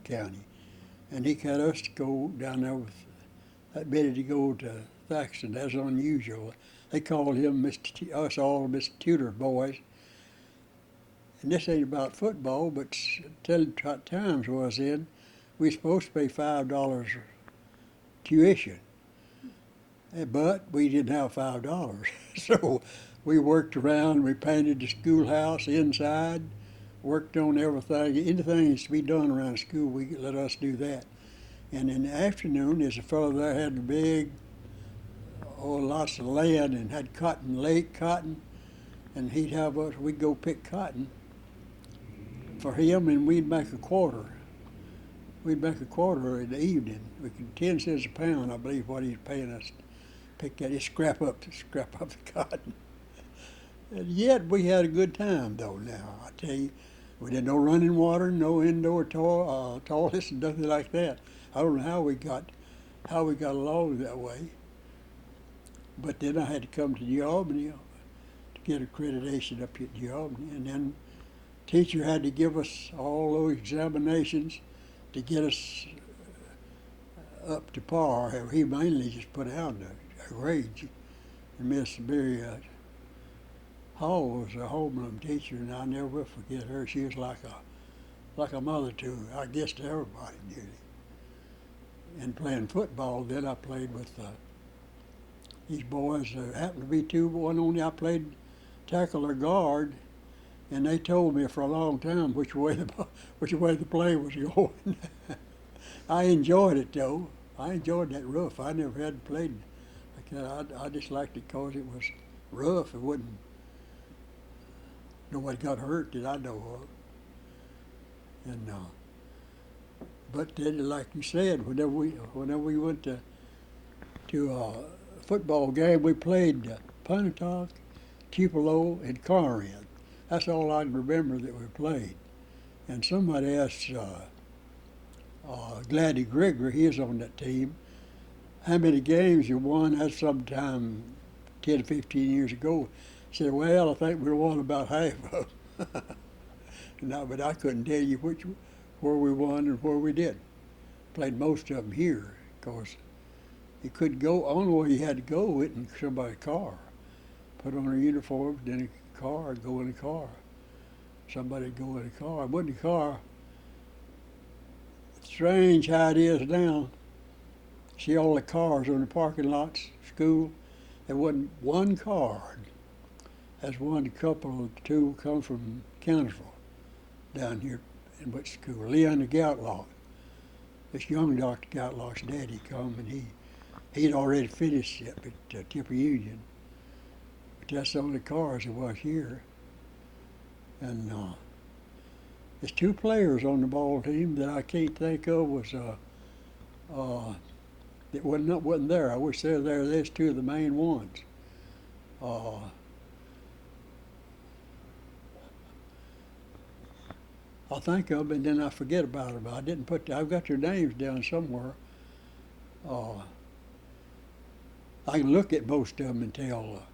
County. And he got us to go down there with that Betty to go to Thaxton. That's unusual. They called him us all Mr. Tudor boys. And this ain't about football, but tell what times was in, we supposed to pay $5 tuition. But we didn't have $5. So we worked around, we painted the schoolhouse inside, worked on everything. Anything that's to be done around school, we let us do that. And in the afternoon, there's a fellow there had a big, lots of land and had cotton, lake cotton, and he'd have us, we'd go pick cotton for him, and we'd make a quarter. We'd make a quarter in the evening. We could 10 cents a pound, I believe, what he's paying us. Pick that, just scrap up the cotton. And yet we had a good time though. Now I tell you, we did no running water, no indoor toilets, and nothing like that. I don't know how we got along that way. But then I had to come to Albany to get accreditation up at Albany, and then teacher had to give us all those examinations to get us up to par. He mainly just put down the grades. And Miss Mary Hall was a homeroom teacher, and I never will forget her. She was like a mother to, I guess, to everybody, really. And playing football, then I played with these boys. There happened to be two. One only I played tackle or guard, and they told me for a long time which way the play was going. I enjoyed it though. I enjoyed that rough. I never had played like that. I just liked it because it was rough. It wasn't. Nobody got hurt that I know of. And but then, like you said, whenever we went to a football game, we played Pontotoc, Tupelo, and Corinth. That's all I can remember that we played. And somebody asked Gladdy Gregory, he was on that team, how many games you won. That's sometime 10 or 15 years ago. He said, well, I think we won about half of them. No, but I couldn't tell you where we won and where we didn't. Played most of them here, because you couldn't go, only way you had to go with in somebody's car. Put on a uniform, then a car, go in a car. Somebody'd go in a car. It wasn't a car. Strange how it is now. See all the cars on the parking lots, school. There wasn't one car. There's one couple, two come from Countersville down here in which school. Leon Goutlock. This young Dr. Goutlock's daddy come, and he'd already finished up at Tipper Union. But that's the only cars there was here. And there's two players on the ball team that I can't think of was that wasn't there. I wish they were there. There's two of the main ones. I'll think of them and then I forget about them. I didn't I've got their names down somewhere. I can look at most of them and tell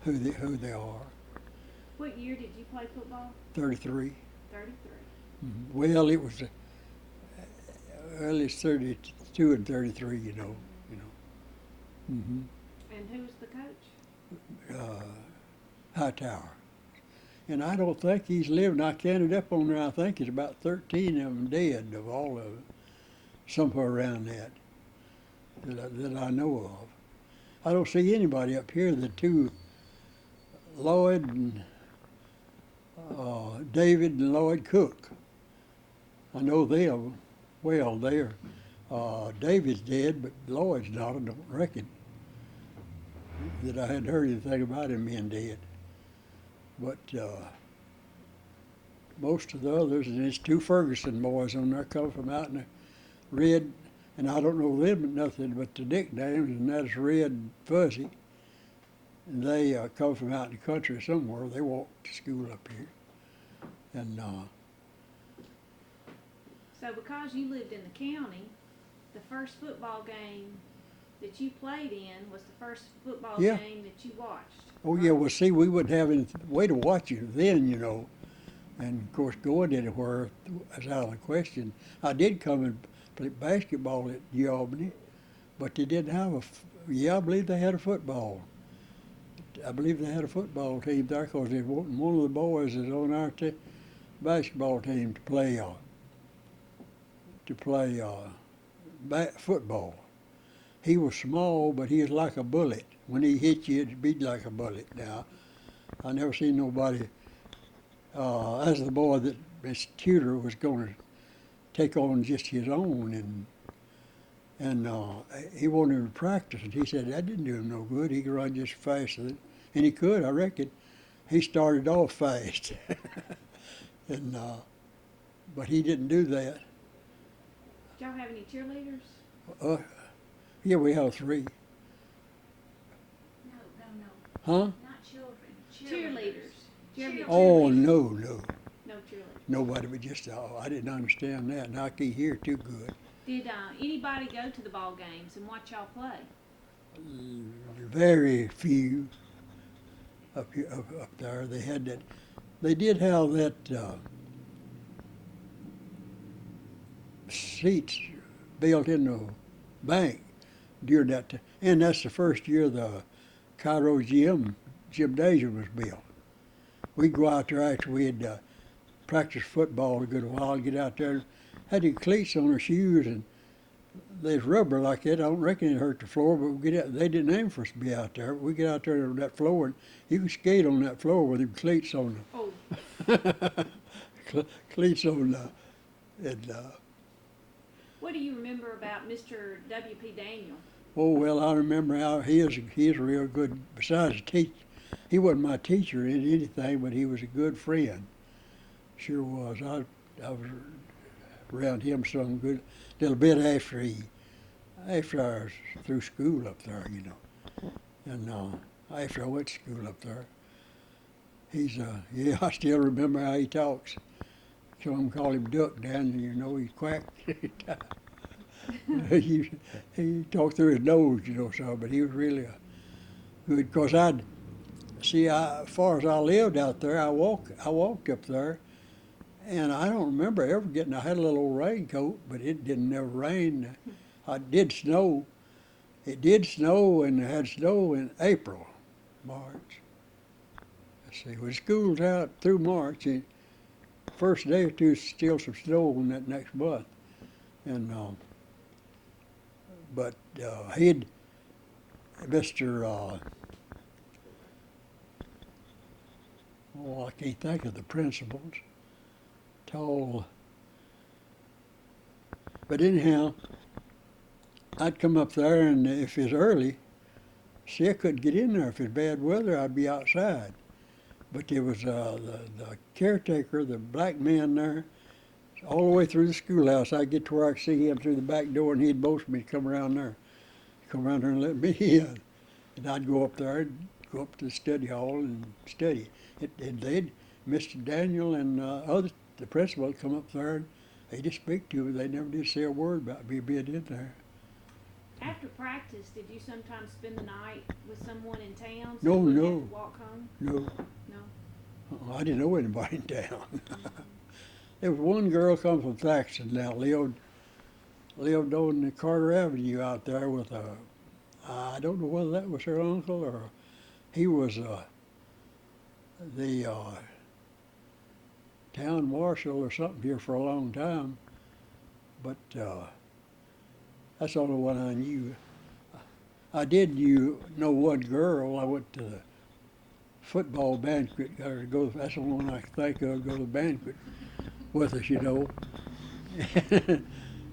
who they are. What year did you play football? 33. 33. Mm-hmm. Well, it was it's 32 and 33, you know. Mm-hmm. And who was the coach? Hightower. And I don't think he's living. I counted up on there. I think it's about 13 of them dead, of all of them, somewhere around that I know of. I don't see anybody up here. The two, Lloyd and David and Lloyd Cook. I know them well. They're David's dead, but Lloyd's not. I don't reckon that I hadn't heard anything about him being dead. But most of the others, and there's two Ferguson boys on there, come from out in the Red, and I don't know them nothing but the nicknames, and that's Red and Fuzzy. And they come from out in the country somewhere. They walked to school up here. And so because you lived in the county, the first football game that you played in was the first football game that you watched. Oh, right? Yeah, well, see, we wouldn't have any way to watch it then, you know. And of course, going anywhere is out of the question. I did come and play basketball at New Albany, but they didn't have yeah, I believe they had a football. I believe they had a football team there because one of the boys is on our basketball team to play football. He was small, but he was like a bullet. When he hit you, it'd be like a bullet. Now, I never seen nobody. As the boy that Miss Tudor was going to take on just his own, and he wanted to practice, and he said that didn't do him no good. He could run just fast, and he could, I reckon. He started off fast, and but he didn't do that. Did y'all have any cheerleaders? Yeah, we have 3. No. Huh? Not children. Cheerleaders. Did you have any Oh, cheerleaders? no. No cheerleaders. Nobody would just, I didn't understand that, and I can't hear too good. Did anybody go to the ball games and watch y'all play? Very few up there. They had that. They did have that seats built in the bank during that time. And that's the first year the Cairo gymnasium was built. We'd go out there after we'd practice football a good while, get out there, had the cleats on our shoes, and there's rubber like that. I don't reckon it hurt the floor, but we get out, they didn't aim for us to be out there. We get out there on that floor, and you can skate on that floor with them cleats on Oh, cleats on and what do you remember about Mr. W.P. Daniel? oh well, I remember how he is real good. Besides he wasn't my teacher in anything, but he was a good friend. Sure was. I was around him some good little bit after I was through school up there, you know, and after I went to school up there. He's yeah, I still remember how he talks. Some call him Duck down, you know, he's quack. he talked through his nose, you know, so, but he was really good, because as far as I lived out there, I walked up there, and I don't remember ever I had a little old raincoat, but it didn't never rain. It did snow. It did snow, and it had snow in April, March. Let's see, when school's out through March, first day or two, still some snow on that next month. And, but Mr. I can't think of the principals. Tall. But anyhow, I'd come up there, and if it's early, see, I couldn't get in there. If it's bad weather, I'd be outside. But there was the caretaker, the black man there, all the way through the schoolhouse. I'd get to where I could see him through the back door, and he'd motion me to come around there and let me in. And I'd go up there, go up to the study hall and study. Mr. Daniel and the principal would come up there, and they'd just speak to me. They never did say a word about me being in there. After practice, did you sometimes spend the night with someone in town? No, you wouldn't no. have to walk home? No. No. I didn't know anybody in town. There was one girl come from Thaxton now, lived on the Carter Avenue out there with I don't know whether that was her uncle or he was the town marshal or something here for a long time. But that's the only one I knew. I did know one girl. I went to the football banquet. That's the only one I can think of. Go to the banquet with us, you know.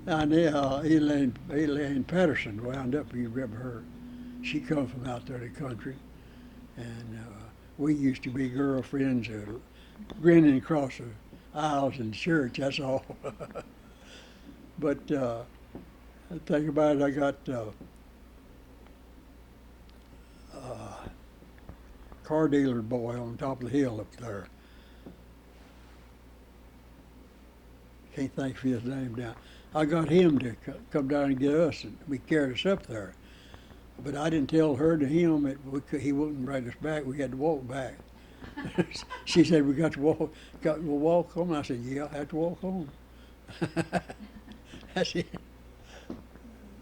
And Elaine Patterson wound up. You remember her? She come from out there in the country, and we used to be girlfriends, grinning across the aisles in church. That's all. But think about it. I got car dealer boy on top of the hill up there. Can't think of his name now. I got him to come down and get us, and we carried us up there. But I didn't tell her to him that he wouldn't bring us back. We had to walk back. She said, we got to walk home. I said, yeah, I have to walk home. That's it.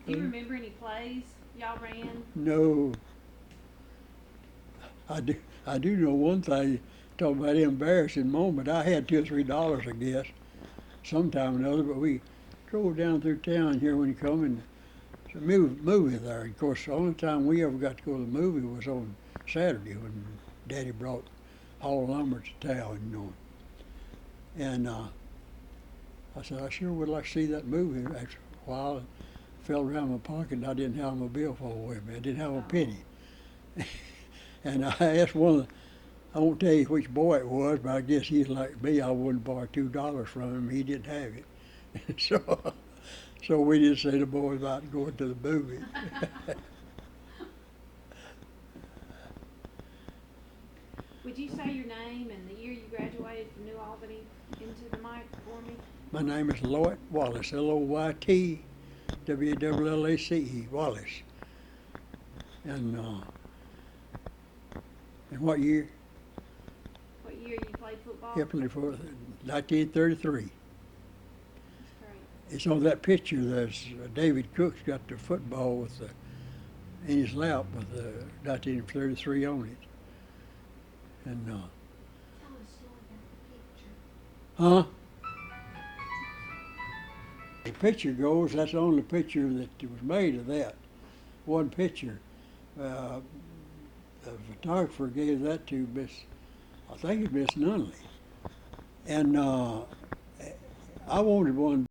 Do you remember any plays y'all ran? No, I do know one thing. Talk about embarrassing moment. I had $2 or $3, I guess, sometime or another. But we drove down through town here when you come, and it's a movie there. Of course, the only time we ever got to go to the movie was on Saturday when Daddy brought all lumber to town, you know. And I said, I sure would like to see that movie. After a while, I felt around my pocket, and I didn't have my billfold with me. I didn't have a penny. And I asked one of the, I won't tell you which boy it was, but I guess he's like me. I wouldn't borrow $2 from him. He didn't have it. So we just say the boy was about going to the movie. Would you say your name and the year you graduated from New Albany into the mic for me? My name is Loyt Wallace, Loyt Wallace, Wallace. And what year? What year you played football? I played for 1933. That's great. It's on that picture. There's David Cook's got the football with in his lap with 1933 on it. And Tell a story about the picture. the picture goes, that's the only picture that was made of that. One picture. The photographer gave that to I think it's Miss Nunley. And I wanted one